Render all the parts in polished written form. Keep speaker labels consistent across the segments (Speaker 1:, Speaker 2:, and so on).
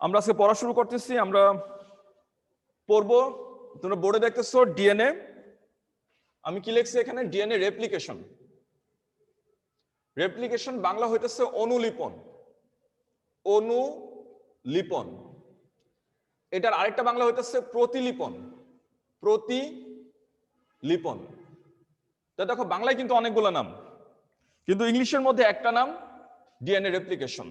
Speaker 1: আমরা আজকে পড়া শুরু করতেছি। আমরা পড়বো, তোমরা বোর্ডে দেখতেছো ডিএনএ। আমি কি লিখছি এখানে? DNA replication. রেপ্লিকেশন বাংলা হইতেছে অনুলিপন। অনুলিপন। এটার আরেকটা বাংলা হইতেছে প্রতিলিপন। প্রতিলিপন। তা দেখো, বাংলায় কিন্তু অনেকগুলো নাম, কিন্তু ইংলিশের মধ্যে একটা নাম ডিএনএ রেপ্লিকেশন।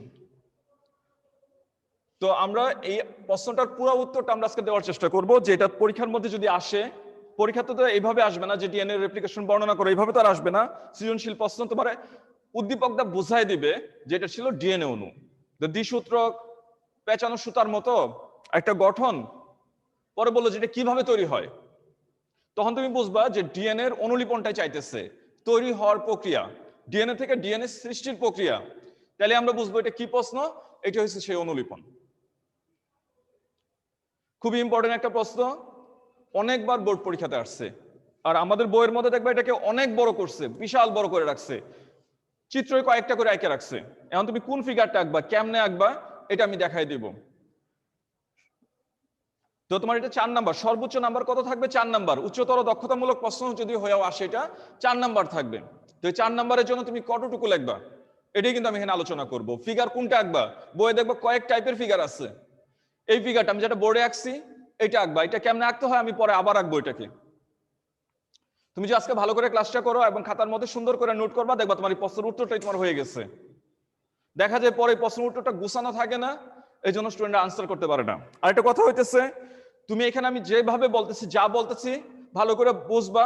Speaker 1: তো আমরা এই প্রশ্নটার পুরো উত্তরটা আমরা আজকে দেওয়ার চেষ্টা করব, যে এটা পরীক্ষার মধ্যে যদি আসে। পরীক্ষাতে তো এইভাবে আসবে না যে ডিএনএ রেপ্লিকেশন বর্ণনা করে, এইভাবে তো আর আসবে না। সৃজনশীল প্রশ্ন তোমার উদ্দীপকটা বুঝাই দিবে যে এটা ছিল ডিএনএ অণু। দ্বিসূত্রক পেঁচানো সুতার মতো একটা গঠন, পরে বললো যে এটা কিভাবে তৈরি হয়। তখন তুমি বুঝবা যে ডিএনএ এর অনুলিপনটাই চাইতেছে, তৈরি হওয়ার প্রক্রিয়া, ডিএনএ থেকে ডিএনএ সৃষ্টির প্রক্রিয়া। তাহলে আমরা বুঝবো এটা কি প্রশ্ন। এটা হচ্ছে সেই অনুলিপন। খুবই ইম্পর্টেন্ট একটা প্রশ্ন, অনেকবার বোর্ড পরীক্ষাতে আসছে। আর আমাদের বইয়ের মধ্যে দেখবে এটাকে অনেক বড় করছে, বিশাল বড় করে রাখছে, চিত্রই কয়েকটা করে এঁকে রাখছে। এখন তুমি কোন ফিগারটা আঁকবা, কেমনে আঁকবা, এটা আমি দেখাই দিব। তো তোমার এটা 4 নাম্বার, সর্বোচ্চ নাম্বার কত থাকবে? 4 নাম্বার। উচ্চতর দক্ষতামূলক প্রশ্ন যদি হয়েও আসে, এটা 4 নাম্বার থাকবে। তো এই 4 নাম্বারের জন্য তুমি কতটুকু লিখবা, এটাই কিন্তু আমি এখানে আলোচনা করব। ফিগার কোনটা আঁকবা, বইয়ে দেখবো কয়েক টাইপের ফিগার আছে। এই ফিগারটা আমি যেটা বোর্ডে আঁকছি এটা আঁকবা। এটা কেমনে আঁকতে হয় আমি পরে আবার আঁকবো এটাকে। তুমি যে আজকে ভালো করে ক্লাসটা করো এবং খাতার মধ্যে সুন্দর করে নোট করবা, দেখবা তোমার এই প্রশ্নের উত্তরটাই তোমার হয়ে গেছে। দেখা যায় পরে প্রশ্নের উত্তরটা গুছানো থাকে না, এই জন্য স্টুডেন্টরা আনসার করতে পারে না। আর একটা কথা হইতেছে, তুমি এখানে আমি যেভাবে বলতেছি, যা বলতেছি ভালো করে বুঝবা,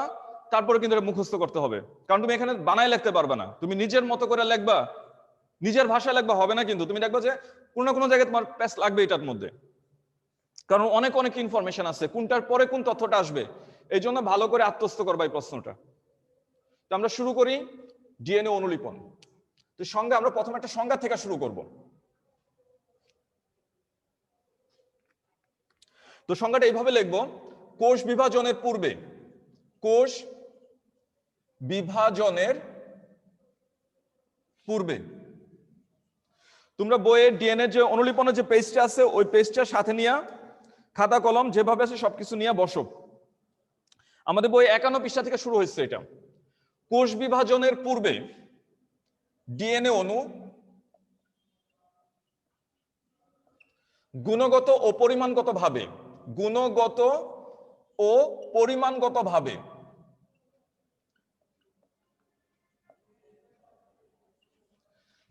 Speaker 1: তারপরে কিন্তু এটা মুখস্থ করতে হবে। কারণ তুমি এখানে বানায় লিখতে পারবে না, তুমি নিজের মতো করে লিখবা, নিজের ভাষায় লিখবা, হবে না। কিন্তু তুমি দেখবা যে কোনো না কোনো জায়গায় তোমার প্যাচ লাগবে এটার মধ্যে, কারণ অনেক অনেক ইনফরমেশন আছে, কোনটার পরে কোন তথ্যটা আসবে। এই জন্য ভালো করে আত্মস্থ করবা এই প্রশ্নটা। তো আমরা শুরু করি ডিএনএ অনুলিপন। তো সংজ্ঞা, আমরা প্রথমে একটা সংজ্ঞা থেকে শুরু করব। তো সংজ্ঞাটা এইভাবে লিখবো, কোষ বিভাজনের পূর্বে, কোষ বিভাজনের পূর্বে। তোমরা বইয়ে ডিএনএ যে অনুলিপনের যে পেজটা আছে, ওই পেজটার সাথে নিয়ে খাতা কলম যেভাবে আছে সবকিছু নিয়ে বসো। আমাদের বই 51 পৃষ্ঠা থেকে শুরু হয়েছে এটা। কোষ বিভাজনের পূর্বে ডিএনএ অণু গুণগত ও পরিমাণগতভাবে, গুণগত ও পরিমাণগতভাবে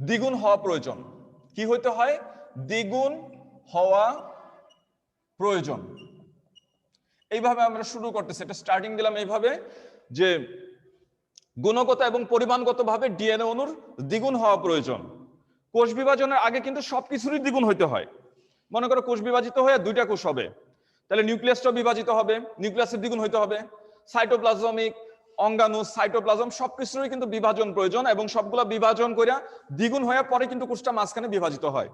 Speaker 1: দ্বিগুণ হওয়া প্রয়োজন। কি হইতে হয়? দ্বিগুণ হওয়া প্রয়োজন। এইভাবে আমরা শুরু করতেছি, এটা স্টার্টিং দিলাম এইভাবে, যে গুণগত এবং পরিমাণগতভাবে ডিএনএ অণুর দ্বিগুণ হওয়া প্রয়োজন। কোষ বিভাজনের আগে কিন্তু সবকিছুরই দ্বিগুণ হইতে হয়। মনে করো কোষ বিভাজিত হয়ে 2টা কোষ হবে, তাহলে নিউক্লিয়াসটাও বিভাজিত হবে, নিউক্লিয়াসের দ্বিগুণ হইতে হবে। সাইটোপ্লাজমিক অঙ্গাণু, সাইটোপ্লাজম সবকিছুরই কিন্তু বিভাজন প্রয়োজন, এবং সবগুলা বিভাজন করে দ্বিগুণ হয়ে পরে কিন্তু কোষটা মাঝখানে বিভাজিত হয়।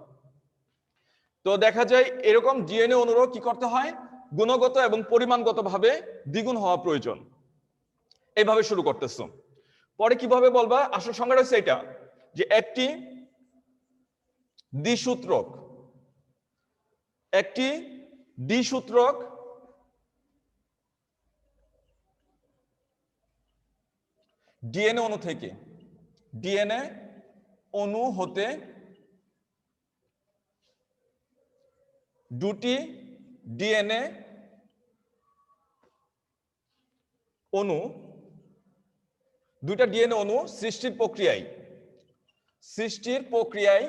Speaker 1: তো দেখা যায় এরকম ডিএনএ অণুরও কি করতে হয়? গুণগত এবং পরিমাণগতভাবে দ্বিগুণ হওয়া প্রয়োজন। এইভাবে শুরু করতেছো। পরে কিভাবে বলবা? আসল সংজ্ঞাটা হচ্ছে এটা, যে একটি দ্বিসূত্রক, একটি দ্বিসূত্রক ডিএনএ অণু থেকে, ডিএনএ অণু হতে দুটি ডিএনএ অণু, দুইটা ডিএনএ অণু সৃষ্টির প্রক্রিয়ায়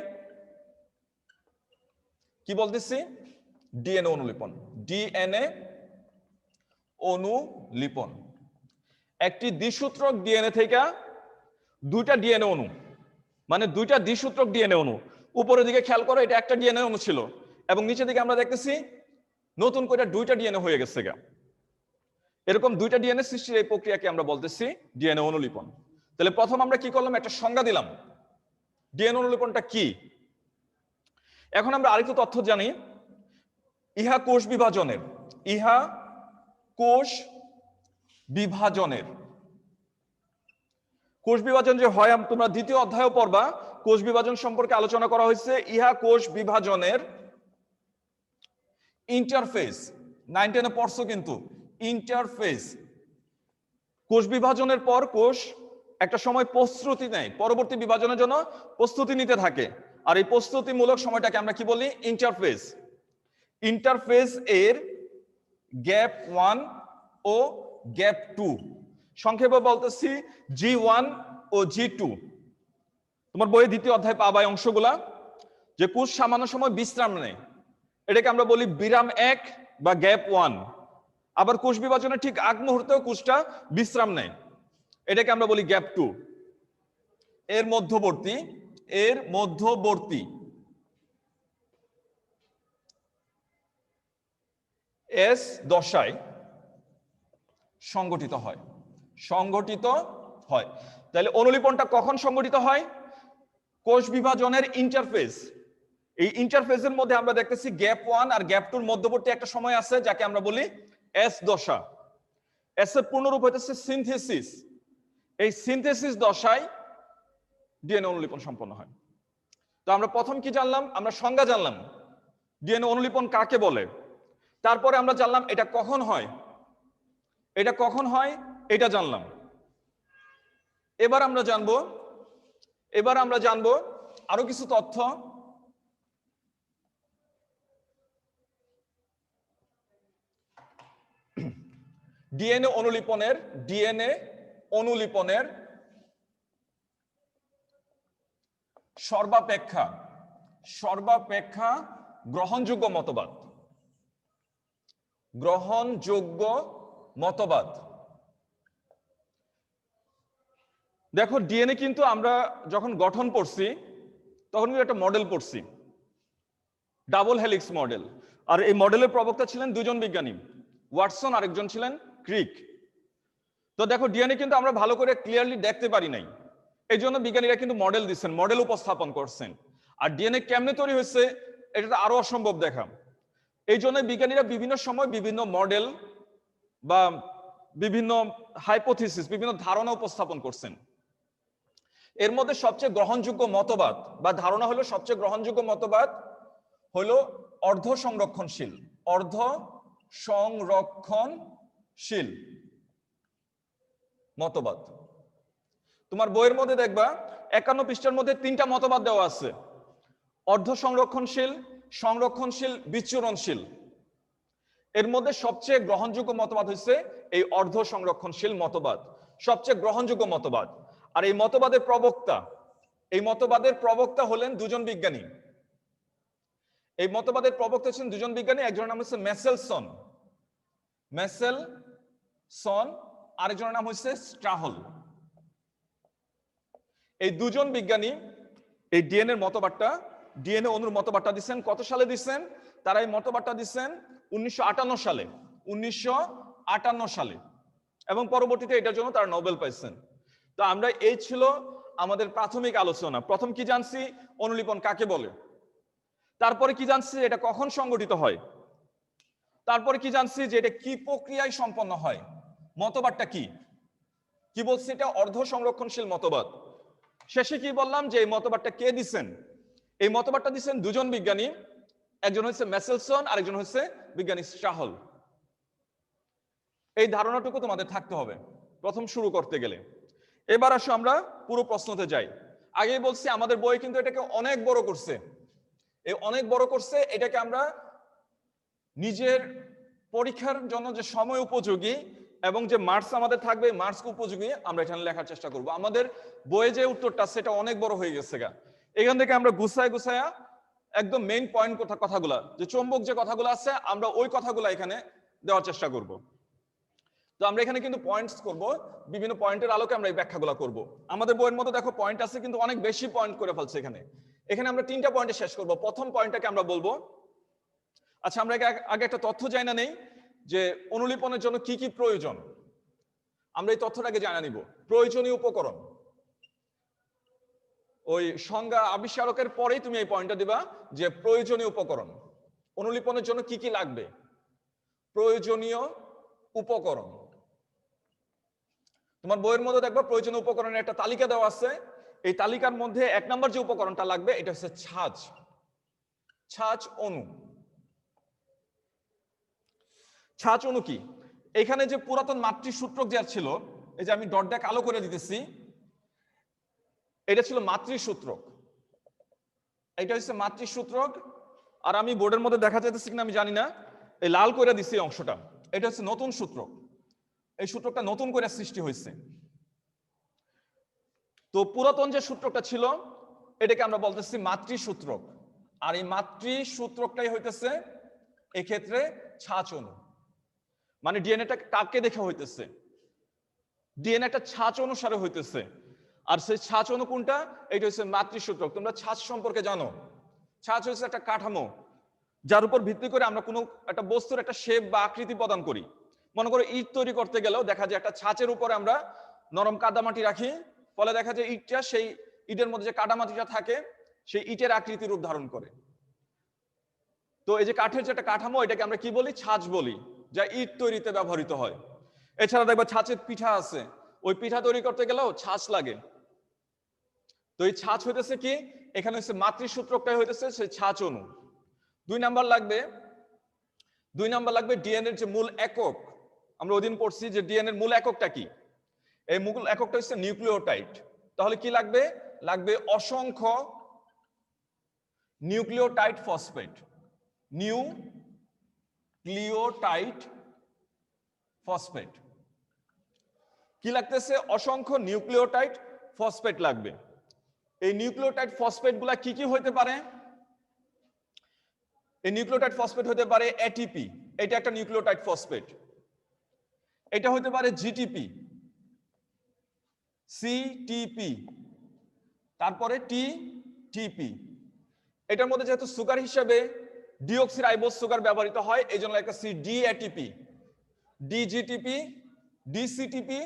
Speaker 1: কি বলতেছি? ডিএনএ অনুলিপন। ডিএনএ অনুলিপন। একটি দ্বিসূত্রক ডিএনএ থেকে দুইটা ডিএনএ অণু, মানে দুইটা দ্বিসূত্রক ডিএনএ অণু। উপরের দিকে খেয়াল করো, এটা একটা ডিএনএ অণু ছিল, এবং নিচের দিকে আমরা দেখতেছি নতুন করে দুইটা ডিএনএ হয়ে গেছে। এরকম দুইটা ডিএনএ সৃষ্টির এই প্রক্রিয়াকে আমরা বলতেছি ডিএনএ অনুলিপন। তাহলে প্রথম আমরা কি করলাম? একটা সংজ্ঞা দিলাম, ডিএনএ অনুলিপনটা কি। এখন আমরা আরেকটু তথ্য জানি। ইহা কোষ বিভাজনের, ইহা কোষ বিভাজনের, কোষ বিভাজন যে হয় তোমরা দ্বিতীয় অধ্যায়ও পড়বা, কোষ বিভাজন সম্পর্কে আলোচনা করা হয়েছে। ইহা কোষ বিভাজনের ইন্টারফেস, 9-10 পড়ছো কিন্তু। ইন্টারফেস, কোষ বিভাজনের পর কোষ একটা সময় প্রস্তুতি নেয়, পরবর্তী বিভাজনের জন্য প্রস্তুতি নিতে থাকে, আর এই প্রস্তুতিমূলক সময়টাকে আমরা কি বলি? ইন্টারফেস। ইন্টারফেস এর গ্যাপ 1 ও গ্যাপ 2, সংক্ষেপে বলতেছি G1 ও G2। তোমার বইয়ে দ্বিতীয় অধ্যায় পাবা এই অংশগুলা, যে কোষ সামান্য সময় বিশ্রাম নেয়, এটাকে আমরা বলি বিরাম 1 বা গ্যাপ 1। আবার কোষ বিভাজনের ঠিক আগ মুহূর্তেও কোষটা বিশ্রাম নেয়, এটাকে আমরা বলি গ্যাপ 2। এর মধ্যবর্তী এস দশায় সংগঠিত হয়। তাহলে অনুলিপনটা কখন সংগঠিত হয়? কোষ বিভাজনের ইন্টারফেস, এই ইন্টারফেসের মধ্যে আমরা দেখতেছি গ্যাপ 1 আর গ্যাপ 2 এর মধ্যবর্তী একটা সময় আছে, যাকে আমরা বলি এস দশা। এস এর পূর্ণরূপ হইতেছে সিনথেসিস। এই সিনথেসিস দশায় ডিএনএ অনুলিপন সম্পন্ন হয়। তো আমরা প্রথম কি জানলাম? আমরা সংজ্ঞা জানলাম, ডিএনএ অনুলিপন কাকে বলে। তারপরে আমরা জানলাম এটা কখন হয়, এটা জানলাম। এবার আমরা জানবো আরো কিছু তথ্য। ডিএনএ অনুলিপনের সর্বাপেক্ষা গ্রহণযোগ্য মতবাদ। দেখো, ডিএনএ কিন্তু আমরা যখন গঠন পড়ছি তখন কিন্তু একটা মডেল পড়ছি, ডাবল হেলিক্স মডেল। আর এই মডেলের প্রবক্তা ছিলেন দুজন বিজ্ঞানী, ওয়াটসন, আরেকজন ছিলেন ক্রিক। তো দেখো, ডিএনএ কিন্তু আমরা ভালো করে ক্লিয়ারলি দেখতে পারি নাই, এই জন্য বিজ্ঞানীরা কিন্তু মডেল দিচ্ছেন, মডেল উপস্থাপন করছেন। আর ডিএনএ কেমনে তৈরি হয়েছে এটা আরো অসম্ভব দেখা, এই জন্য বিজ্ঞানীরা বিভিন্ন সময় বিভিন্ন মডেল বা বিভিন্ন হাইপোথিসিস, বিভিন্ন ধারণা উপস্থাপন করছেন। এর মধ্যে সবচেয়ে গ্রহণযোগ্য মতবাদ বা ধারণা হলো, সবচেয়ে গ্রহণযোগ্য মতবাদ হলো অর্ধ সংরক্ষণশীল মতবাদ। তোমার বইয়ের মধ্যে দেখবা 51 পৃষ্ঠার মধ্যে 3টা মতবাদ দেওয়া আছে: অর্ধ সংরক্ষণশীল, বিচ্ছুরণশীল। এর মধ্যে সবচেয়ে গ্রহণযোগ্য মতবাদ হচ্ছে এই অর্ধ সংরক্ষণশীল মতবাদ, সবচেয়ে গ্রহণযোগ্য মতবাদ। আর এই মতবাদের প্রবক্তা হলেন দুজন বিজ্ঞানী। এই মতবাদের প্রবক্তা ছিলেন দুজন বিজ্ঞানী, একজনের নাম হচ্ছে মেসেলসন, আরেকজনের নাম হচ্ছে স্ট্রাহল। এই দুজন বিজ্ঞানী এই ডিএনএ অনুর মতবাদটা দিচ্ছেন। কত সালে দিচ্ছেন? তারা এই মতবাদটা দিচ্ছেন 1958 সালে, এবং পরবর্তীতে এটার জন্য তারা নোবেল পাইছেন। তো আমরা, এই ছিল আমাদের প্রাথমিক আলোচনা। প্রথম কি জানছি? অনুলিপন কাকে বলে। তারপরে কি জানছি? এটা কখন সংগঠিত হয়। তারপরে কি জানছি? যে এটা কি প্রক্রিয়ায় সম্পন্ন হয়। মতবাদটা কি বলছি? এটা অর্ধ সংরক্ষণশীল মতবাদ। শেষে কি বললাম? যে এই মতবাদটা কে দিচ্ছেন? এই মতবাদটা দিচ্ছেন দুজন বিজ্ঞানী, একজন হচ্ছে মেসেলসন, আরেকজন হচ্ছে বিজ্ঞানী স্ট্রাহল। এই ধারণাটুকু তোমাদের থাকতে হবে প্রথম শুরু করতে গেলে। এবার আসো আমরা পুরো প্রশ্নতে যাই। আগেই বলছি আমাদের বই কিন্তু এটাকে অনেক বড় করছে। এটাকে আমরা নিজের পরীক্ষার জন্য যে সময় উপযোগী এবং যে মার্কস আমাদের থাকবে, মার্কস উপযোগী আমরা এখানে লেখার চেষ্টা করব। আমাদের বইয়ে যে উত্তরটা সেটা অনেক বড় হয়ে গেছে গা। এখান থেকে আমরা গুছায়া একদম মেইন পয়েন্ট কথাগুলা, যে চৌম্বক যে কথাগুলো আছে, আমরা ওই কথাগুলো এখানে দেওয়ার চেষ্টা করব। তো আমরা এখানে কিন্তু পয়েন্টস করব, বিভিন্ন পয়েন্টের আলোকে আমরা এই ব্যাখ্যাগুলো করব। আমাদের বইয়ের মধ্যে দেখো পয়েন্ট আছে, কিন্তু অনেক বেশি পয়েন্ট করে ফেলছে এখানে আমরা 3টা পয়েন্টে শেষ করব। প্রথম পয়েন্টটাকে আমরা বলবো, আচ্ছা আমরা আগে একটা তথ্য জানা নেই যে অনুলিপনের জন্য কি কি প্রয়োজন। আমরা এই তথ্যটাকে জানা নিব। প্রয়োজনীয় উপকরণ, ওই সংজ্ঞা আবিষ্কারকের পরেই তুমি এই পয়েন্টটা দিবা যে প্রয়োজনীয় উপকরণ, অনুলিপনের জন্য কি কি লাগবে। প্রয়োজনীয় উপকরণ, তোমার বইয়ের মধ্যে দেখবা প্রয়োজনীয় উপকরণের একটা তালিকা দেওয়া আছে। এই তালিকার মধ্যে 1 নম্বর যে উপকরণটা লাগবে এটা হচ্ছে ছাঁচ অণু। ছাঁচ অণু কি? এখানে যে পুরাতন মাতৃসূত্রক যে ছিল, এই যে আমি ডট দিয়ে কালো করে দিতেছি, এটা ছিল মাতৃসূত্রক। এটা হচ্ছে মাতৃসূত্রক। আর আমি বোর্ডের মধ্যে দেখা যাইতেছে কিনা আমি জানি না, এই লাল করে দিছি অংশটা, এটা হচ্ছে নতুন সূত্রক। এই সূত্রকটা নতুন করে সৃষ্টি হয়েছে। তো পুরাতন যে সূত্রকটা ছিল এটাকে আমরা বলতেছি মাতৃসূত্রক। আর এই মাতৃসূত্রকটাই হইতেছে এক্ষেত্রে ছাঁচ অণু। মানে ডিএনএটা কাকে দেখে হইতেছে? ডিএনএ একটা ছাঁচ অনুসারে হইতেছে। আর সেই ছাঁচ অণু কোনটা? এটা হচ্ছে মাতৃসূত্রক। তোমরা ছাঁচ সম্পর্কে জানো, ছাঁচ হচ্ছে একটা কাঠামো যার উপর ভিত্তি করে আমরা কোনো একটা বস্তুর একটা শেপ বা আকৃতি প্রদান করি। মনে করো ইট তৈরি করতে গেলেও দেখা যায় একটা ছাঁচের উপরে আমরা নরম কাদামাটি রাখি, ফলে দেখা যায় ইটটা সেই ইটের মধ্যে যে কাদামাটিটা থাকে সেই ইটের আকৃতি রূপ ধারণ করে। তো এই যে কাঠের যে একটা কাঠামো, এটাকে আমরা কি বলি? ছাঁচ বলি, যা ইট তৈরিতে ব্যবহৃত হয়। এছাড়া দেখবা ছাঁচের পিঠা আছে, ওই পিঠা তৈরি করতে গেলেও ছাঁচ লাগে। তো এই ছাঁচ হইতেছে কি? এখানে হচ্ছে মাতৃসূত্রকটাই হইতেছে সেই ছাঁচ অণু। 2 নাম্বার লাগবে ডিএনএর যে মূল একক। আমরা ওইদিন পড়ছি যে ডিএনএর মূল এককটা কি? এই মূল এককটা হচ্ছে নিউক্লিওটাইড। তাহলে কি লাগবে? লাগবে অসংখ্য নিউক্লিওটাইড ফসফেট। নিউক্লিওটাইড ফসফেট কি লাগতেছে? অসংখ্য নিউক্লিওটাইড ফসফেট লাগবে। এই নিউক্লিওটাইড ফসফেট গুলা কি কি হইতে পারে? এই নিউক্লিওটাইড ফসফেট হতে পারে এটিপি, এটা একটা নিউক্লিওটাইড ফসফেট। এটা হতে পারে জিটিপি, সিটিপি, তারপরে টিটিপি। এটার মধ্যে যেহেতু সুগার হিসেবে ডিঅক্সিরাইবোজ সুগার ব্যবহৃত হয়, এই জন্য একটা সি, ডি এটিপি, ডিজিটিপি, ডিসিটিপি,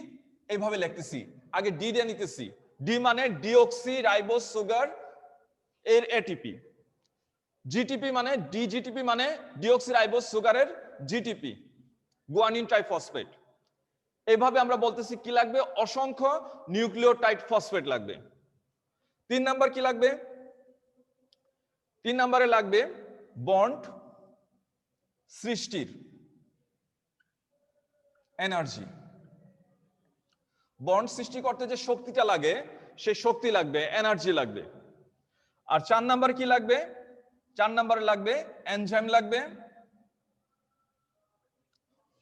Speaker 1: এইভাবে লিখতেছি। আগে ডি দিয়ে নিতেছি। ডি মানে ডিঅক্সিরাইবোজ সুগার এর এটিপি। জিটিপি মানে ডিজিটিপি মানে ডিঅক্সিরাইবোজ সুগারের জিটিপি, গুয়ানিন ট্রাইফসফেট। এইভাবে আমরা বলতেছি কি লাগবে? অসংখ্য নিউক্লিওটাইড ফসফেট লাগবে। 3 নাম্বার কি লাগবে? 3 নম্বরে লাগবে বন্ড সৃষ্টির এনার্জি। বন্ড সৃষ্টি করতে যে শক্তিটা লাগে সেই শক্তি লাগবে, এনার্জি লাগবে। আর 4 নাম্বার কি লাগবে? 4 নম্বরে লাগবে এনজাইম লাগবে।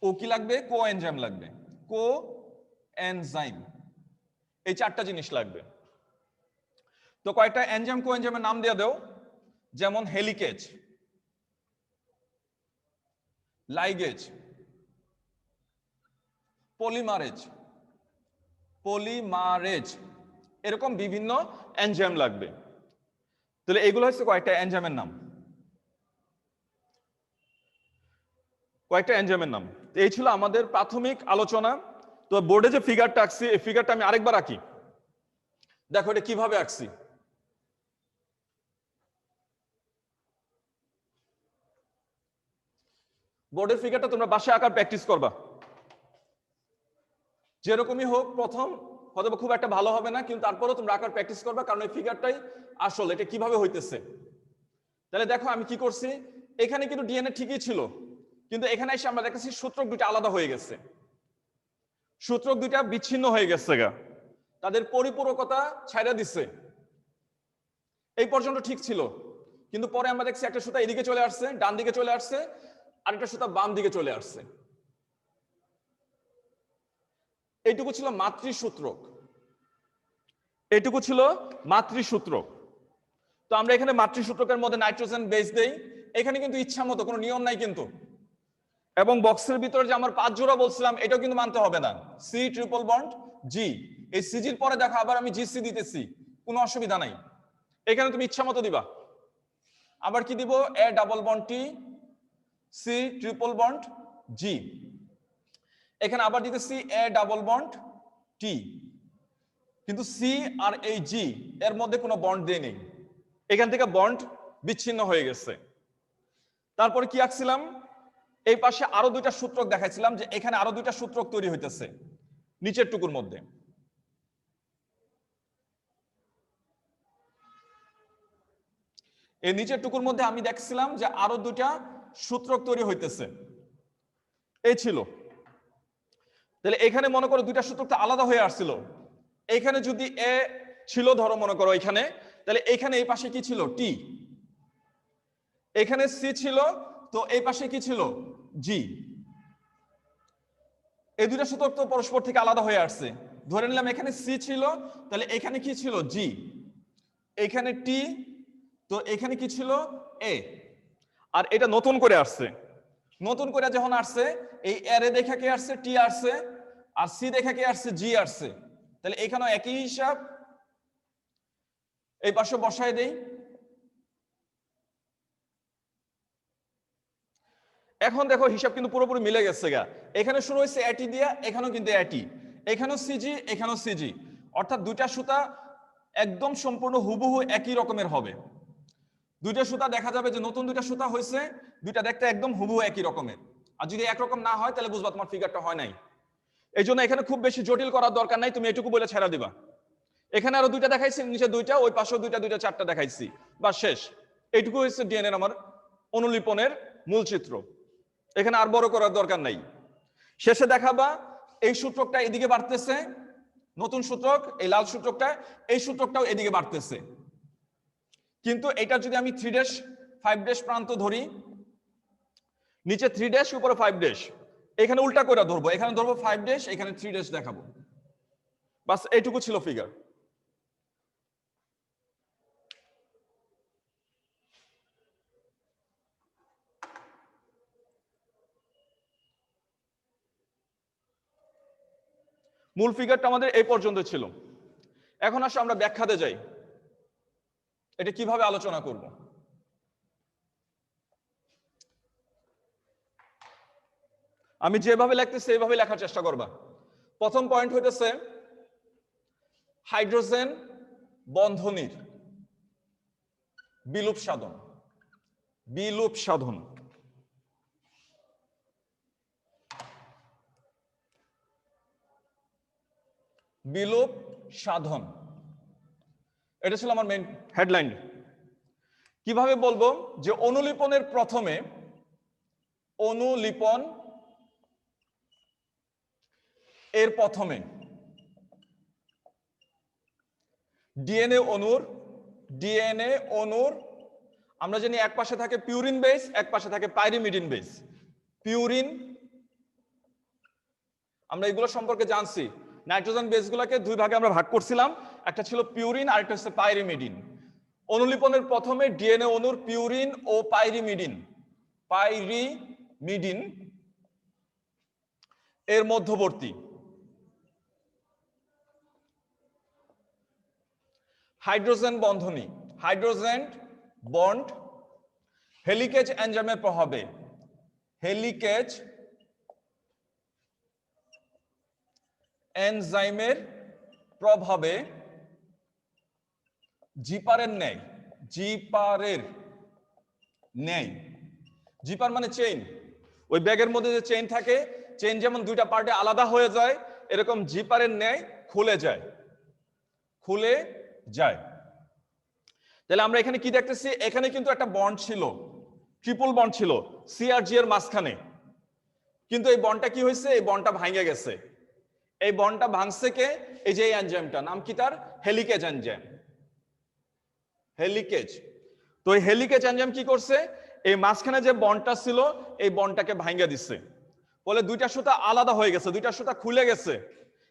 Speaker 1: ও কি লাগবে? কো এনজাইম লাগবে। কো এনজাইম, এই 4টা জিনিস লাগবে। তো কয়েকটা এনজাইম কো এনজাইমের নাম দিয়ে দাও, যেমন হেলিকেজ, লাইগেজ, পলিমারেজ, এরকম বিভিন্ন এনজাইম লাগবে। তাহলে এগুলো হচ্ছে কয়েকটা এনজাইমের নাম, এই ছিল আমাদের প্রাথমিক আলোচনা। তো বোর্ডে যে ফিগারটা আঁকছি, এই ফিগারটা আমি আরেকবার আঁকি, দেখো এটা কিভাবে আঁকছি। বোর্ডের ফিগারটা তোমরা বাসায় আঁকার প্র্যাকটিস করবা। যেরকমই হোক, প্রথম হয়তো খুব একটা ভালো হবে না, কিন্তু তারপরেও তোমরা আঁকার প্র্যাকটিস করবা, কারণ এই ফিগারটাই আসল, এটা কিভাবে হইতেছে। তাহলে দেখো আমি কি করছি, এখানে কিন্তু ডিএনএ ঠিকই ছিল, কিন্তু এখানে এসে আমরা দেখেছি সূত্রক দুইটা আলাদা হয়ে গেছে, সূত্রক দুইটা বিচ্ছিন্ন হয়ে গেছে গা, তাদের পরিপূরকতা ছাইড়া দিচ্ছে। এই পর্যন্ত ঠিক ছিল, কিন্তু পরে আমরা দেখছি একটা সুতা এদিকে চলে আসছে, ডান দিকে চলে আসছে, আর একটা সুতা বাম দিকে চলে আসছে। এইটুকু ছিল মাতৃসূত্রক, এইটুকু ছিল মাতৃসূত্রক। তো আমরা এখানে মাতৃসূত্রকের মধ্যে নাইট্রোজেন বেস দেই, এখানে কিন্তু ইচ্ছা মতো, কোনো নিয়ম নাই কিন্তু। এবং বক্সের ভিতরে যে আমার 5 জোড়া বলছিলাম, এটাও কিন্তু মানতে হবে না। সি ট্রিপল বন্ড জি, এই সিজির পরে দেখো আবার আমি জিসি দিতেছি, কোনো অসুবিধা নাই। এখানে তুমি ইচ্ছা মতো দিবা। আবার কি দিব? A double bond T, C triple bond G. এখানে আবার দিতেছি এ ডাবল বন্ড টি, কিন্তু সি আর এই জি এর মধ্যে কোনো বন্ড দেই নেই, এখান থেকে বন্ড বিচ্ছিন্ন হয়ে গেছে। তারপরে কি আঁকছিলাম? এই পাশে আরো 2টা সূত্রক দেখাইছিলাম, যে এখানে আরো 2টা সূত্রক তৈরি হইতেছে নিচের টুকুর মধ্যে। এই নিচের টুকুর মধ্যে আমি দেখছিলাম যে আরো 2টা সূত্রক তৈরি হইতেছে। এই ছিল। তাহলে এখানে মনে করো দুইটা সূত্র তো আলাদা হয়ে আসছিল। এখানে যদি এ ছিল ধরো মনে করো এখানে, তাহলে এখানে এই পাশে কি ছিল টি, এখানে সি ছিল, তো এই পাশে কি ছিল জি। এই দুইটা সূত্র তো পরস্পর থেকে আলাদা হয়ে আসছে। ধরে নিলাম এখানে সি ছিল, তাহলে এখানে কি ছিল জি, এখানে টি, তো এখানে কি ছিল এ। আর এটা নতুন করে আসছে, নতুন করে যখন আসছে এই এর দেখা কে আসছে টি আসছে, আর সি দেখা কে আসছে জি আসছে। তাহলে এখানেও একই হিসাব, এই পাশে বসায় দেই। এখন দেখো হিসাব কিন্তু পুরোপুরি মিলে গেছে গা। এখানে শুরু হয়েছে এটি দিয়া, এখানেও কিন্তু এটি, এখানেও সিজি, এখানেও সিজি, অর্থাৎ দুইটা সুতা একদম সম্পূর্ণ হুবহু একই রকমের হবে। দুইটা সুতা দেখা যাবে যে নতুন দুইটা সুতা হয়েছে, দুইটা দেখতে একদম হুবহু একই রকমের। আর যদি একরকম না হয় তাহলে বুঝবা তোমার ফিগারটা হয় নাই। এই জন্য এখানে খুব বেশি জটিল করার দরকার নাই, তুমি এটুকু বলে ছেড়া দিবা। এখানে আরো দুইটা দেখাইছি, নিচে দুইটা, ওই পাশেও দুইটা, দুইটা চারটা দেখাইছি, বা শেষ। এইটুকু হচ্ছে ডিএনএ আমার অনুলিপনের মূল চিত্র। এখানে আর বড় করার দরকার নাই। শেষে দেখাবা এই সূত্রকটা এদিকে বাড়তেছে, নতুন সূত্রক এই লাল সূত্রকটা, এই সূত্রকটাও এদিকে বাড়তেছে। কিন্তু এটা যদি আমি 3 ড্যাশ 5 ড্যাশ প্রান্ত ধরি, নিচে 3 ড্যাশ উপরে 5 ড্যাশ, এখানে উল্টা করে ধরবো, এখানে ধরবো 5 ড্যাশ, এখানে 3 ড্যাশ দেখাবো। বাস এইটুকু ছিল ফিগার। মূল ফিগারটা আমাদের এই পর্যন্ত ছিল। এখন আসো আমরা ব্যাখ্যাতে যাই, এটা কিভাবে আলোচনা করব। আমি যেভাবে লিখতেছি এইভাবে লেখার চেষ্টা করবা। প্রথম পয়েন্ট হইতেছে হাইড্রোজেন বন্ধনীর বিলুপ সাধন। বিলুপ সাধন, বিলুপ সাধন, এটা ছিল আমার মেইন হেডলাইন। কিভাবে বলবো যে অনুলিপনের প্রথমে, অনুলিপন এর প্রথমে ডিএনএ অণুর আমরা জানি এক পাশে থাকে পিউরিন বেস, এক পাশে থাকে পাইরিমিডিন বেস। পিউরিন আমরা এগুলো সম্পর্কে জানছি, নাইট্রোজেন বেসগুলোকে দুই ভাগে আমরা ভাগ করছিলাম, একটা ছিল পিউরিন আর একটা হচ্ছে পাইরিমিডিন। অনুলিপনের প্রথমে ডিএনএ অণুর পিউরিন ও পাইরিমিডিন এর মধ্যবর্তী হাইড্রোজেন বন্ধনী, হাইড্রোজেন বন্ড হেলিকেজ এনজাইমের প্রভাবে, হেলিকেজ এনজাইমের প্রভাবে জিপারের ন্যায়, জিপারের ন্যায়, জিপার মানে চেইন, ওই ব্যাগের মধ্যে যে চেইন থাকে, চেইন যেমন দুইটা পার্টে আলাদা হয়ে যায়, এরকম জিপারের ন্যায় খুলে যায়, খুলে যায়। তাহলে আমরা এখানে কি দেখতেছি, এখানে কিন্তু একটা বন্ড ছিল, ট্রিপল বন্ড ছিল সি আর জি এর মাঝখানে, কিন্তু এই বন্ডটা কি হয়েছে, এই বন্ডটা ভাঙে গেছে। এই বন্ডটা ভাঙছে কে, এই যে এনজাইমটা নাম কি তার, হেলিকেজ এনজাইম, হেলিকেজ। তো এই হেলিকেজ এনজাইম কি করছে, এই মাঝখানে যে বন্ডটা ছিল এই বন্ডটাকে ভাঙে দিচ্ছে, বলে দুইটা সুতা আলাদা হয়ে গেছে, দুইটা সুতা খুলে গেছে,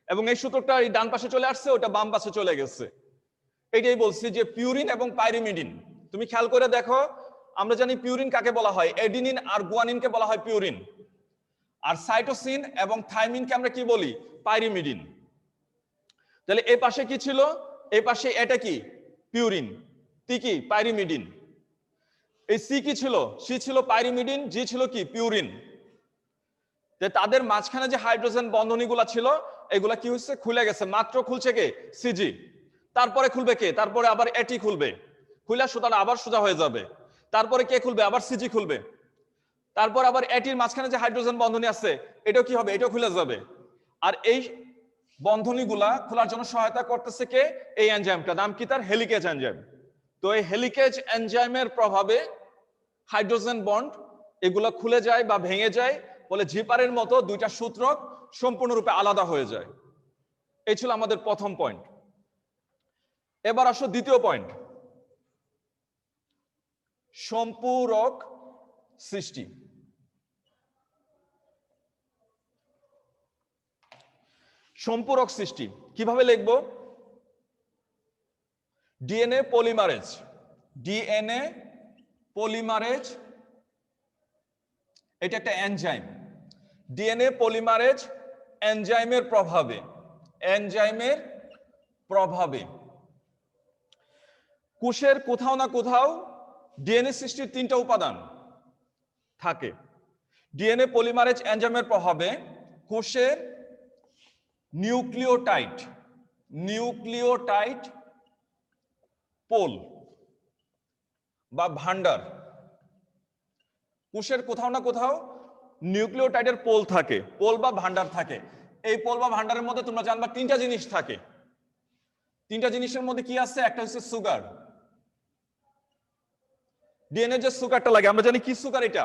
Speaker 1: এবং এই সুতোটা এই ডান পাশে চলে আসছে, ওটা বাম পাশে চলে গেছে। এটাই বলছি যে পিউরিন এবং পাইরিমিডিন, তুমি খেয়াল করে দেখো, আমরা জানি পিউরিন কাকে বলা হয়, এডিনিন আর গুয়ানিনকে বলা হয় পিউরিন, আর সাইটোসিন এবং থাইমিনকে আমরা কি বলি, পাইরিমিডিন। তাহলে এই পাশে কি ছিল, এই পাশে এটা কি পিউরিন, টি কি পাইরিমিডিন, এই সি কি ছিল, সি ছিল পাইরিমিডিন, জি ছিল কি পিউরিন। তাদের মাঝখানে যে হাইড্রোজেন বন্ধনীগুলা ছিল এগুলা কি হচ্ছে, খুলে গেছে। মাত্র খুলছে কে, সিজি, তারপরে খুলবে কে, তারপরে আবার এটি খুলবে, খুলে সুতরাং আবার সোজা হয়ে যাবে, তারপরে কে খুলবে, আবার সিজি খুলবে, তারপর আবার এটির মাঝখানে যে হাইড্রোজেন বন্ধনী আছে এটাও কি হবে, এটাও খুলে যাবে। আর এই বন্ধনীগুলা খোলার জন্য সহায়তা করতেছে কে, এই এনজাইমটা নাম কি তার, হেলিকেজ এনজাইম। তো এই হেলিকেজ এনজাইমের প্রভাবে হাইড্রোজেন বন্ড এগুলা খুলে যায় বা ভেঙে যায়, বলে জিপারের মতো দুইটা সূত্রক সম্পূর্ণরূপে আলাদা হয়ে যায়। এই ছিল আমাদের প্রথম পয়েন্ট। এবার আসো দ্বিতীয় পয়েন্ট, সম্পূরক সৃষ্টি। সম্পূরক সৃষ্টি কিভাবে লিখবো? ডিএনএ পলিমারেজ, ডিএনএ পলিমারেজ এটা একটা এনজাইম। ডিএনএ পলিমারেজ এনজাইমের প্রভাবে, এনজাইমের প্রভাবে কোষের কোথাও না কোথাও ডিএনএ সৃষ্টির তিনটা উপাদান থাকে। ডিএনএ পলিমারেজ এনজাইমের প্রভাবে কোষের নিউক্লিওটাইড, নিউক্লিওটাইড পোল বা ভান্ডার, কোষের কোথাও না কোথাও নিউক্লিওটাইডের পোল থাকে, পোল বা ভান্ডার থাকে। এই পোল বা ভান্ডারের মধ্যে তোমরা জানবা তিনটা জিনিস থাকে। তিনটা জিনিসের মধ্যে কি আছে? একটা হচ্ছে সুগার। ডিএনএ যে সুগারটা লাগে আমরা জানি কি সুগার এটা?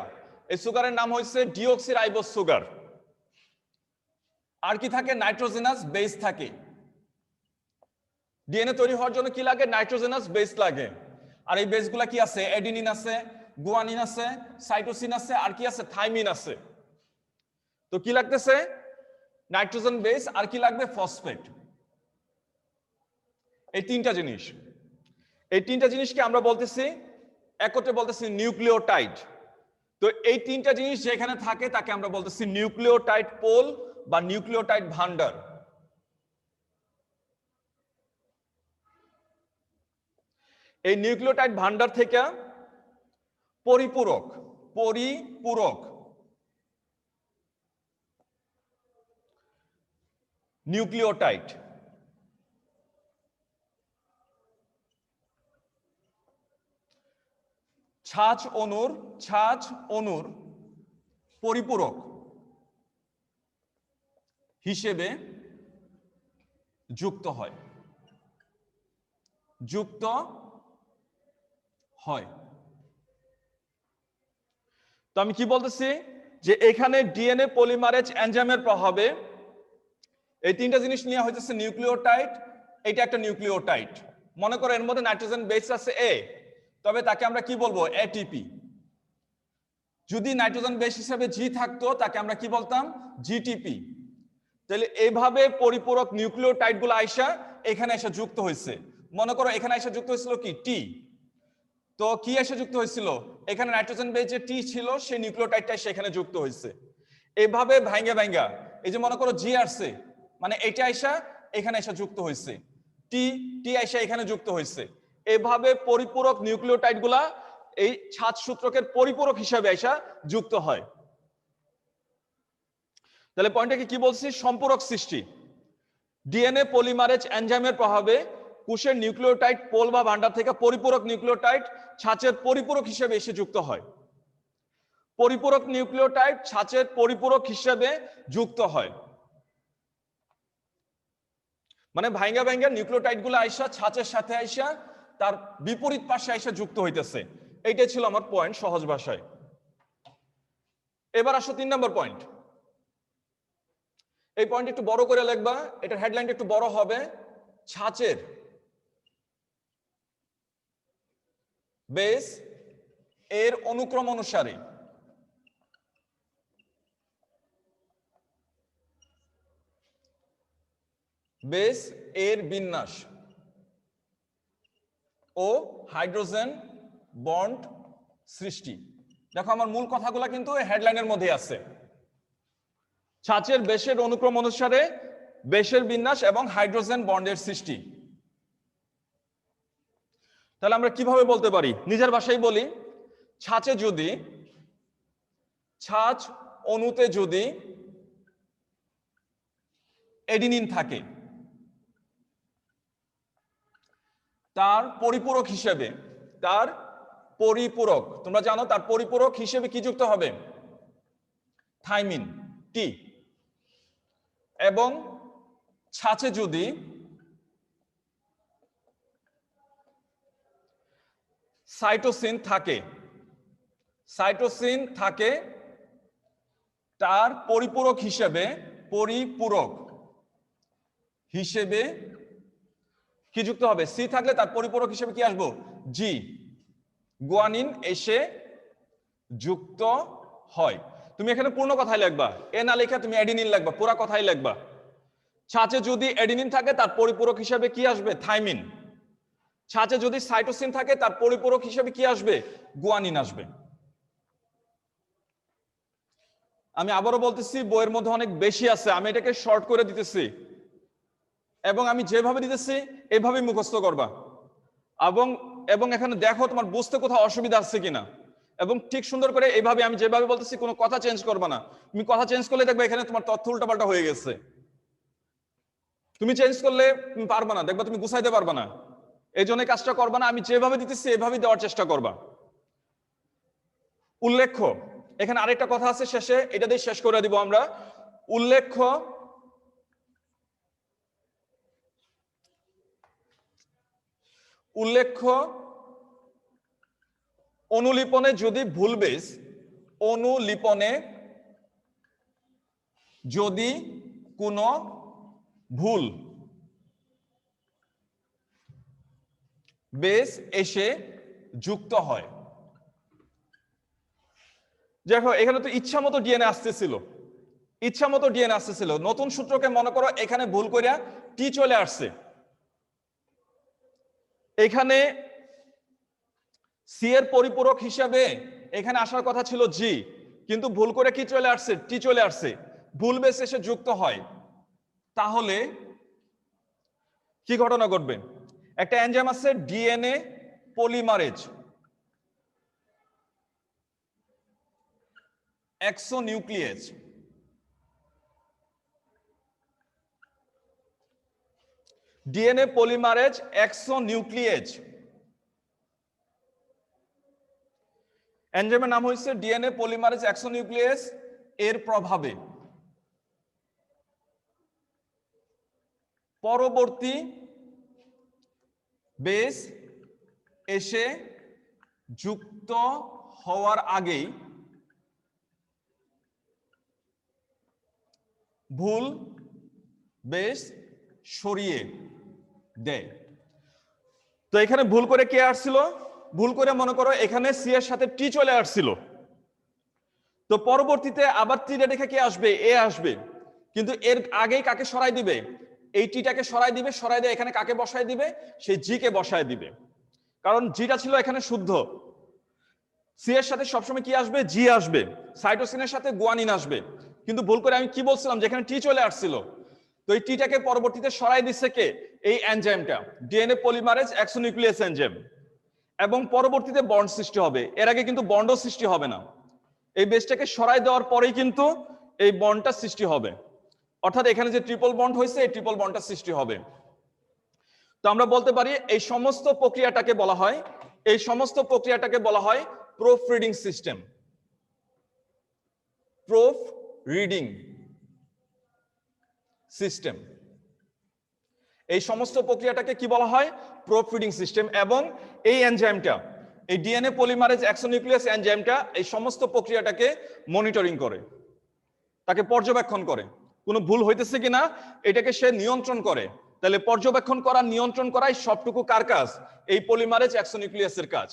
Speaker 1: এই সুগারের নাম হচ্ছে ডিঅক্সিরাইবোজ সুগার। আর কি থাকে? নাইট্রোজেনাস বেস থাকে। ডিএনএ তৈরি হওয়ার জন্য কি লাগে? নাইট্রোজেনাস বেস লাগে। আর এই বেসগুলা কি আছে? অ্যাডিনিন আছে, গুয়ানিন আছে, সাইটোসিন আছে, আর কি আছে? থাইমিন আছে। তো কি লাগতেছে? নাইট্রোজেন বেস, আর কি লাগবে? ফসফেট। এই তিনটা জিনিস, এই তিনটা জিনিসকে আমরা বলতেছি একত্রে বলতেছি নিউক্লিওটাইড। তো এই তিনটা জিনিস যেখানে থাকে তাকে আমরা বলতেছি নিউক্লিওটাইড পোল বা নিউক্লিওটাইড ভান্ডার। এই নিউক্লিওটাইড ভান্ডার থেকে পরিপূরক, পরিপূরক নিউক্লিওটাইড ছাঁচ অণুর পরিপূরক হিসেবে যুক্ত হয়, যুক্ত হয়। তো আমি কি বলতেছি যে এখানে ডিএনএ পলিমারেজ এনজাইমের প্রভাবে এই তিনটা জিনিস নিয়ে হইতেছে নিউক্লিওটাইড। এটা একটা নিউক্লিওটাইড। মনে করো এর মধ্যে নাইট্রোজেন বেস আছে এ, তবে তাকে আমরা কি বলবো? এটিপি। যদি নাইট্রোজেন বেস হিসেবে জি থাকতো তাকে আমরা কি বলতাম? জিটিপি। তাহলে এইভাবে পরিপূরক নিউক্লিওটাইড গুলো আইসা এখানে এসে যুক্ত হয়েছে। মনে করো এখানে এসে যুক্ত হয়েছিল কি? টি। তো কি এসে যুক্ত হয়েছিল? এখানে নাইট্রোজেন বেস যে টি ছিল সেই নিউক্লিওটাইডটা সেখানে যুক্ত হয়েছে। এইভাবে ভাঙ্গা ভাঙ্গা, এই যে মনে করো জি আসছে, মানে এটা আইসা এখানে এসে যুক্ত হয়েছে, টি টি আইসা এখানে যুক্ত হয়েছে। এভাবে পরিপূরক নিউক্লিওটাইড গুলা এই ছাঁচ সূত্রকের পরিপূরক হিসাবে আইসা যুক্ত হয়। তাহলে পয়েন্টটাকে কি বলছি? সম্পূরক সৃষ্টি। ডিএনএ পলিমারেজ এনজাইমের প্রভাবে কোষের নিউক্লিওটাইড পোল বা ভান্ডার থেকে পরিপূরক নিউক্লিওটাইড ছাঁচের পরিপূরক হিসেবে এসে যুক্ত হয়। পরিপূরক নিউক্লিওটাইড ছাঁচের পরিপূরক হিসেবে যুক্ত হয়, মানে ভাইঙ্গা ভাইঙ্গা নিউক্লিওটাইড গুলো আইসা ছাঁচের সাথে আইসা তার বিপরীত পাশে আইসা যুক্ত হইতেছে। এইটাই ছিল আমার পয়েন্ট সহজ ভাষায়। এবার আসো 3 নম্বর পয়েন্ট। এই পয়েন্ট একটু বড় করে লিখবা, এটার হেডলাইনটা একটু বড় হবে। ছাঁচের বেস এর অনুক্রম অনুসারে বেস এর বিন্যাস ও হাইড্রোজেন বন্ড সৃষ্টি। দেখো আমার মূল কথাগুলো কিন্তু হেডলাইনের মধ্যে আছে। ছাঁচের বেসের অনুক্রম অনুসারে বেসের বিন্যাস এবং হাইড্রোজেন বন্ডের সৃষ্টি। তাহলে আমরা কিভাবে বলতে পারি? নিজের ভাষায় বলি। ছাঁচে যদি, ছাঁচ অণুতে যদি এডিনিন থাকে, তার পরিপূরক হিসেবে, তার পরিপূরক, তোমরা জানো তার পরিপূরক হিসেবে কি যুক্ত হবে? থাইমিন, টি। এবং ছাঁচে যদি সাইটোসিন থাকে, সাইটোসিন থাকে, তার পরিপূরক হিসেবে কি যুক্ত হবে? সি থাকলে তার পরিপূরক হিসেবে কি আসবো? জি, গুয়ানিন এসে যুক্ত হয়। তুমি এখানে পূর্ণ কথাই লিখবা, এ না লেখা তুমি অ্যাডিনিন লিখবা, পুরো কথাই লিখবা। ছাঁচে যদি অ্যাডিনিন থাকে তার পরিপূরক হিসেবে কি আসবে? থাইমিন। ছাঁচে যদি সাইটোসিন থাকে তার পরিপূরক হিসেবে কি আসবে? গুয়ানিন আসবে। আমি আবারও বলতেছি, বইয়ের মধ্যে অনেক বেশি আছে, আমি এটাকে শর্ট করে দিতেছি এবং আমি যেভাবে দিতেছি এভাবেই মুখস্থ করবা। এবং এখানে দেখো তোমার বুঝতে কোথাও অসুবিধা আছে কিনা, এবং ঠিক সুন্দর করে এইভাবে আমি যেভাবে বলতেছি কোনো কথা চেঞ্জ করবা না। তুমি কথা চেঞ্জ করলে দেখবে এখানে তোমার তথ্য উল্টাপাল্টা হয়ে গেছে। তুমি চেঞ্জ করলে তুমি পারবা না, দেখবা তুমি গুছাইতে পারবা না। এই জন্য কাজটা করবা না, আমি যেভাবে দিতেছি এভাবেই দেওয়ার চেষ্টা করবা। উল্লেখ্য, এখানে আরেকটা কথা আছে শেষে, এটা দিয়ে শেষ করে দিব আমরা। উল্লেখ্য অনুলিপনে যদি কোনো ভুল বেস এসে যুক্ত হয়, দেখো এখানে তো ইচ্ছামতো ডিএনএ আসতেছিল, নতুন সূত্রকে মনে করো এখানে ভুল করিয়া টি চলে আসছে, এখানে সি এর পরিপূরক হিসাবে এখানে আসার কথা ছিল জি, কিন্তু ভুল করে কি চলে আসছে? টি চলে আসছে, ভুল বেস এসে যুক্ত হয়। তাহলে কি ঘটনা ঘটবে? একটা এনজাইম আছে ডিএনএ পলিমারেজ, এক্সোনিউক্লিয়েজ। ডিএনএ পলিমারেজ এক্সোনিউক্লিয়েজ এনজাইমের নাম হচ্ছে ডিএনএ পলিমারেজ এক্সোনিউক্লিয়েজ। এর প্রভাবে পরবর্তী বেস এসে যুক্ত হওয়ার আগেই ভুল বেস সরিয়ে দেয়। তো এখানে ভুল করে কে আসছিল? ভুল করে মনে করো এখানে সি এর সাথে টি চলে আসছিল, তো পরবর্তীতে আবার টিটা রেখে কে আসবে? এ আসবে, কিন্তু এর আগেই কাকে সরাই দিবে? এই টিটাকে সরাই দিয়ে এখানে কাকে বসায় দিবে? সেই জি কে বসায় দিবে, কারণ জিটা ছিল এখানে শুদ্ধ। সি এর সাথে সবসময় কি আসবে? জি আসবে। সাইটোসিনের সাথে গুয়ানিন আসবে, কিন্তু ভুল করে আমি কি বলছিলাম? যেখানে টি চলে আসছিল, তো এই টিটাকে পরবর্তীতে সরাই দিচ্ছে কে? এই এনজাইমটা, ডিএনএ পলিমারেজ এক্সোনিউক্লিয়েজ এনজাইম। এবং পরবর্তীতে বন্ড সৃষ্টি হবে, এর আগে কিন্তু বন্ডও সৃষ্টি হবে না। এই বেসটাকে সরাই দেওয়ার পরেই কিন্তু এই বন্ডটা সৃষ্টি হবে, অর্থাৎ এখানে যে ট্রিপল বন্ড হয়েছে এই ট্রিপল বন্ডটা সৃষ্টি হবে। তো আমরা বলতে পারি এই সমস্ত প্রক্রিয়াটাকে বলা হয় proof reading system. Proof reading system, এই সমস্ত প্রক্রিয়াটাকে কি বলা হয়? Proof reading system. এবং এই এনজাইমটা, এই ডিএনএ পলিমারেজ এক্সোনিউক্লিয়াস এনজাইমটা এই সমস্ত প্রক্রিয়াটাকে মনিটরিং করে, তাকে পর্যবেক্ষণ করে, কোনো ভুল হইতেছে কিনা এটাকে সে নিয়ন্ত্রণ করে। তাহলে পর্যবেক্ষণ করা, নিয়ন্ত্রণ করাই সবটুকু কার কাজ? এই পলিমারেজ এক্সোনিউক্লিয়াসের কাজ।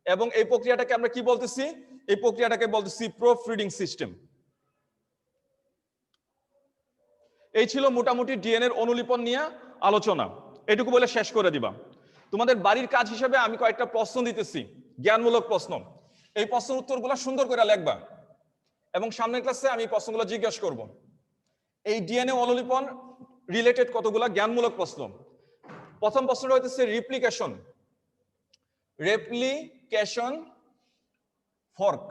Speaker 1: এবং এই প্রক্রিয়াটাকে আমরা কি বলতেছি? এই প্রক্রিয়াটাকে বলতেছি প্রুফ রিডিং সিস্টেম। এই ছিল মোটামুটি ডিএনএ এর অনুলিপন নিয়ে আলোচনা, এটুকু বলে শেষ করে দিবা। তোমাদের বাড়ির কাজ হিসেবে আমি কয়েকটা প্রশ্ন দিতেছি, জ্ঞানমূলক প্রশ্ন। এই প্রশ্নের উত্তরগুলো সুন্দর করে লিখবা এবং সামনের ক্লাসে আমি প্রশ্নগুলো জিজ্ঞাসা করব। এই ডিএনএ অনুলিপন রিলেটেড কতগুলো জ্ঞানমূলক প্রশ্ন। প্রথম প্রশ্নটা হইতেছে রিপ্লিকেশন ফর্ক।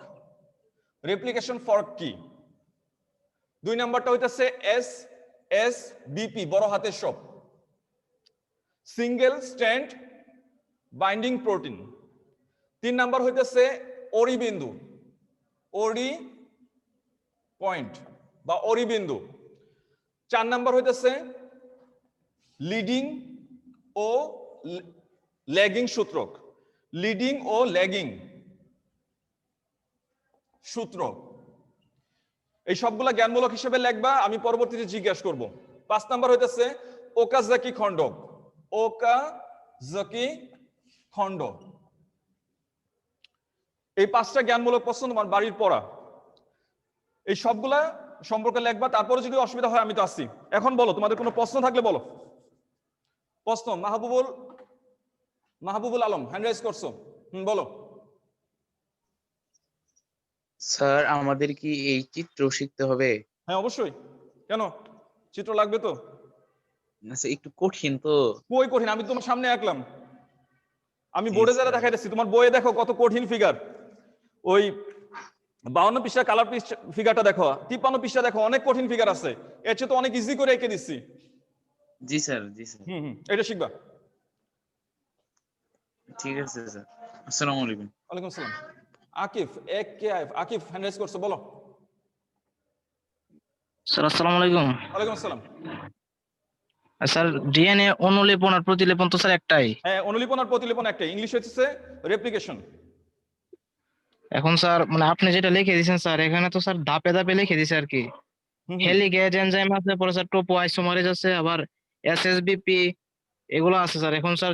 Speaker 1: রেপ্লিকেশন ফর্ক কি? 2 নাম্বারটা হইতেছে এসবিপি, বড় হাতের সব, single strand binding protein. 3 number হইতেছে অরিবিন্দু, অরি পয়েন্ট বা অরিবিন্দু। 4 নাম্বার হইতেছে লিডিং ও ল্যাগিং সূত্রক, লিডিং ও ল্যাগিং সূত্র। এই সবগুলা জ্ঞানমূলক হিসেবে লিখবা, আমি পরবর্তীতে জিজ্ঞাসা করব। 5 নাম্বার হইতেছে ওকাজাকি খন্ড। ওকাজাকি খন্ড, এই 5টা জ্ঞানমূলক প্রশ্ন তোমার বাড়ির পড়া, এই সবগুলা সম্পর্কে লিখবা। তারপরে যদি অসুবিধা হয় আমি তো আছি। এখন বলো, তোমাদের কোনো প্রশ্ন থাকলে বলো। প্রশ্ন? মাহবুবুল আলম হ্যান্ড রাইজ করছো, বলো।
Speaker 2: স্যার আমাদের কি এই চিত্র শিখতে হবে?
Speaker 1: হ্যাঁ অবশ্যই, কেন, চিত্র লাগবে তো।
Speaker 2: আচ্ছা, একটু কঠিন তো।
Speaker 1: কই কঠিন, আমি তোমার সামনে আঁকলাম, আমি
Speaker 2: জি
Speaker 1: বোর্ডে যারা
Speaker 2: স্যার।
Speaker 1: দেখাইতেছি, তোমার বইয়ে দেখো কত কঠিন ফিগার। ওই 52 পৃষ্ঠা কালার ফিগারটা দেখো, 53 পৃষ্ঠা দেখো, অনেক কঠিন ফিগার আছে, এর চেয়ে তো অনেক ইজি করে এঁকে দিচ্ছি।
Speaker 2: জি স্যার, জি স্যার।
Speaker 1: এটা শিখবা।
Speaker 2: ঠিক আছে স্যার। আসসালামু আলাইকুম।
Speaker 1: ওয়ালাইকুম আসসালাম। আকিফ, আকিফ হ্যান্ড রাইজ করছো, বলো।
Speaker 3: স্যার আসসালামু আলাইকুম।
Speaker 1: ওয়ালাইকুম আসসালাম।
Speaker 3: স্যার ডিএনএ অনুলিপন আর প্রতিলিপন তো স্যার একটাই।
Speaker 1: হ্যাঁ, অনুলিপন আর প্রতিলিপন একটাই, ইংলিশ হচ্ছে রেপ্লিকেশন।
Speaker 3: এখন স্যার মানে আপনি যেটা লিখে দিয়েছেন স্যার, এখানে তো স্যার ধাপে ধাপে লিখে দিয়েছে আর কি। হেলিগেজ এনজাইম আছে, পরে স্যার টোপো আইসোমারেজ আছে, আবার এসএসবিপি এগুলো আছে স্যার। এখন স্যার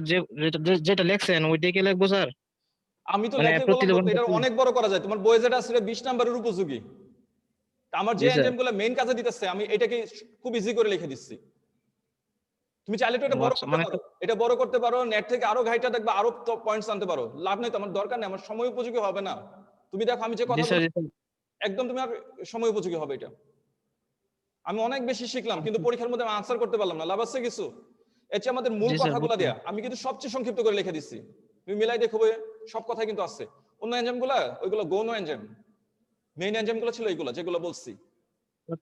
Speaker 3: যেটা লিখছেন ওইটাই কি লিখবো স্যার?
Speaker 1: আমি তো
Speaker 3: মানে
Speaker 1: লেখে বললাম
Speaker 3: প্রতিলিপন
Speaker 1: তো, এটা অনেক বড় করা যায়, তোমার বইয়ে যেটা আছে 20 নাম্বারের উপযোগী। আমার যে
Speaker 3: জি স্যার।
Speaker 1: এনজাইমগুলো মেইন কাজে দিতেছে, আমি এটাকে খুব ইজি করে লিখে দিচ্ছি। তুমি চাইলে তো এটা বড়
Speaker 3: আচ্ছা,
Speaker 1: করতে
Speaker 3: মানে
Speaker 1: পারো, এটা বড় করতে পারো, নেট থেকে আরো ঘাইটা দেখবা, আরো পয়েন্টস আনতে পারো। লাভ নেই তো, আমার দরকার নেই, আমার সময় উপযোগী হবে না। তুমি দেখো আমি যে
Speaker 3: জি
Speaker 1: কথা
Speaker 3: স্যার,
Speaker 1: বলি
Speaker 3: জি স্যার।
Speaker 1: একদম তুমি আর সময় উপযোগী হবে এটা। আমি অনেক বেশি শিখলাম কিন্তু পরীক্ষার মধ্যে আমি আনসার করতে পারলাম না, লাভ আছে কিছু? এর চেয়ে আমাদের মূল
Speaker 3: জি স্যার,
Speaker 1: কথাগুলো দেয়া, আমি কিন্তু সবচেয়ে সংক্ষিপ্ত করে লিখে দিচ্ছি, তুমি মিলাই দেখো বইয়ে, সব কথাই কিন্তু আছে। অন্য এনজাইমগুলো ওইগুলো গৌণ এনজাইম, মেইন এনজাইমগুলো ছিল এইগুলো যেগুলো বলছি।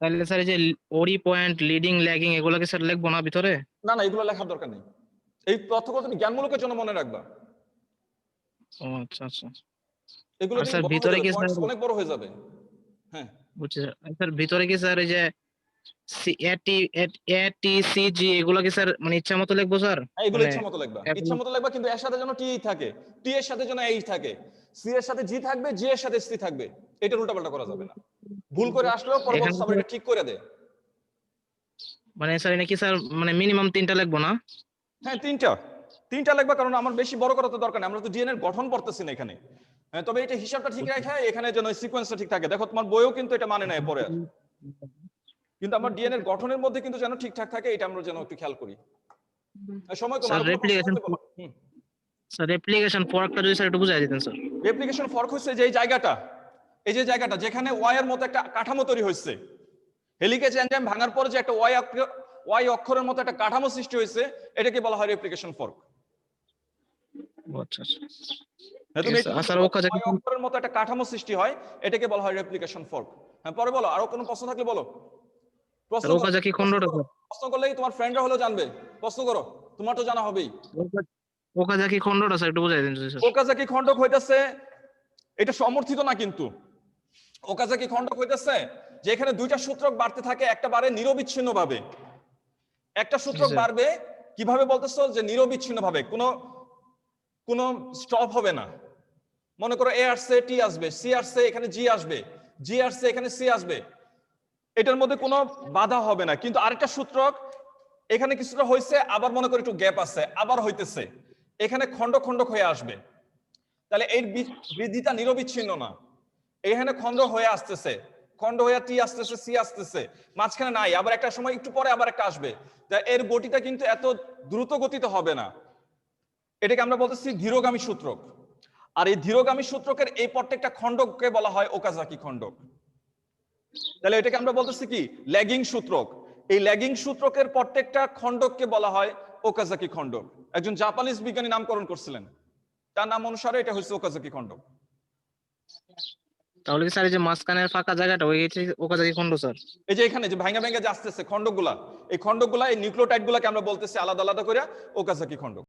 Speaker 3: তাহলে স্যার এই যে ওরি পয়েন্ট, লিডিং, ল্যাগিং এগুলো কি স্যার লিখবো না ভিতরে?
Speaker 1: না না, এগুলো লেখার দরকার নেই, এই তথ্যগুলো তুমি জ্ঞানমূলকের জন্য মনে রাখবা।
Speaker 3: ও আচ্ছা আচ্ছা।
Speaker 1: এগুলো
Speaker 3: আর
Speaker 1: কিন্তু
Speaker 3: স্যার
Speaker 1: বড় হয়ে
Speaker 3: ভিতরে
Speaker 1: যাবে,
Speaker 3: কি স্যার,
Speaker 1: পয়েন্টস অনেক বড় হয়ে যাবে। হ্যাঁ
Speaker 3: বুঝছি স্যার। স্যার ভিতরে কি স্যার এই যে এটিসিজি এগুলো কি স্যার মানে ইচ্ছা মতো লিখবো স্যার?
Speaker 1: হ্যাঁ, এগুলো
Speaker 3: মানে
Speaker 1: ইচ্ছা মতো লিখবা, ইচ্ছা মতো লিখবা, কিন্তু এর সাথে যেন টি থাকে, টি এর সাথে যেন এই থাকে, সি এর সাথে জি থাকবে, জি এর সাথে সি থাকবে, এটা উল্টাপাল্টা করা যাবে না। ভুল করে আসলেও
Speaker 3: এখানে
Speaker 1: পরবর্তী সময় এটা ঠিক করে দে।
Speaker 3: মানে স্যার এটা কি স্যার মানে মিনিমাম 3টা লিখবো না?
Speaker 1: হ্যাঁ, তিনটা লিখবা, কারণ আমার বেশি বড় করা তো দরকার নেই, আমরা তো ডিএনএর গঠন পড়তেছি না এখানে। হ্যাঁ, তবে এটা হিসাবটা ঠিক রাখা, এখানে যেন সিকোয়েন্সটা ঠিক থাকে। দেখো তোমার বইও কিন্তু এটা মানে নেয় পরে, কিন্তু আমার ডিএনএর গঠনের মধ্যে কিন্তু যেন ঠিকঠাক থাকে, এটা আমরা যেন একটু খেয়াল করি। সময় কম,
Speaker 3: স্যার
Speaker 1: আর কোনো প্রশ্ন
Speaker 3: রেপ্লিকেশন,
Speaker 1: থাকলে বলো।
Speaker 3: স্যার রেপ্লিকেশন ফর্কটা যদি স্যার একটু বুঝাই দিতেন স্যার।
Speaker 1: রেপ্লিকেশন ফর্ক হচ্ছে যে এই জায়গাটা, এই যে জায়গাটা যেখানে ওয়াই এর মতো একটা কাঠামো তৈরি হয়েছে, হেলিকেজ এনজাইম ভাঙার পরে যে একটা ওয়াই অক্ষরের মতো একটা কাঠামো সৃষ্টি হয়েছে, এটাকে বলা হয় রেপ্লিকেশন ফর্ক।
Speaker 3: আচ্ছা আচ্ছা।
Speaker 1: হ্যাঁ, তুমি
Speaker 3: স্যার ওকাজাকি,
Speaker 1: ওয়াই অক্ষরের মতো একটা কাঠামো সৃষ্টি হয়, এটাকে বলা হয় রেপ্লিকেশন ফর্ক। হ্যাঁ, পরে বলো, আরো কোনো প্রশ্ন থাকলে বলো। প্রশ্ন
Speaker 3: স্যার
Speaker 1: করো,
Speaker 3: ওকাজাকি খন্ডটা স্যার,
Speaker 1: প্রশ্ন করলেই তোমার ফ্রেন্ডরা হলেও জানবে, প্রশ্ন করো, তোমার তো জানা হবেই।
Speaker 3: ওকাজাকি খন্ডটা স্যার একটু বুঝাই দিন স্যার।
Speaker 1: ওকাজাকি খণ্ডক হইতেছে, এটা সমর্থিত না কিন্তু, ওকাজাকি খণ্ডক হইতেছে যে এখানে দুইটা সূত্রক বাড়তে থাকে, একটা বাড়ে নিরবিচ্ছিন্ন ভাবে, একটা সূত্রক বাড়বে কিভাবে বলতেছো, যে নিরবিচ্ছিন্ন ভাবে, কোনো স্টপ হবে না। মনে করো এ আসছে, টি আসবে, সি আসছে, এখানে জি আসবে, জি আসছে, এখানে সি আসবে, এটার মধ্যে কোনো বাধা হবে না। কিন্তু আরেকটা সূত্রক এখানে কিছুটা হয়েছে, আবার মনে করো একটু গ্যাপ আছে, আবার হইতেছে, এখানে খণ্ড খণ্ডক হয়ে আসবে, তাহলে এই বৃদ্ধিটা নিরবিচ্ছিন্ন না, এখানে খণ্ড হয়ে আসতেছে, খণ্ড হয়ে টি আসতেছে, সি আসতেছে, মাঝখানে নাই, আবার একটা সময় একটু পরে আবার একটা আসবে, তাই এর গতিটা কিন্তু এত দ্রুত গতিতে হবে না, এটাকে আমরা বলতেছি ধীরগামী সূত্রক। আর এই ধীরগামী সূত্রকের এই প্রত্যেকটা খণ্ডককে বলা হয় ওকাজাকি খণ্ডক। তাহলে এটাকে আমরা বলতেছি কি, ল্যাগিং সূত্রক। এই ল্যাগিং সূত্রকের প্রত্যেকটা খণ্ডককে বলা হয় ওকাজাকি খণ্ডক। একজন জাপানিজ বিজ্ঞানী নামকরণ করছিলেন, তার নাম অনুসারে এটা হচ্ছে ওকাজাকি খণ্ডক।
Speaker 3: তাহলে কি স্যার এই যে মাঝখানের ফাঁকা জায়গাটা ওই ওকাজাকি খন্ড স্যার?
Speaker 1: এই যে এখানে যে ভাঙা ভাঙা যে আসতেছে খণ্ডকগুলা, এই খণ্ডকগুলা, এই নিউক্লিওটাইড গুলাকে আমরা বলতেছি আলাদা আলাদা করে ওকাজাকি খণ্ডক।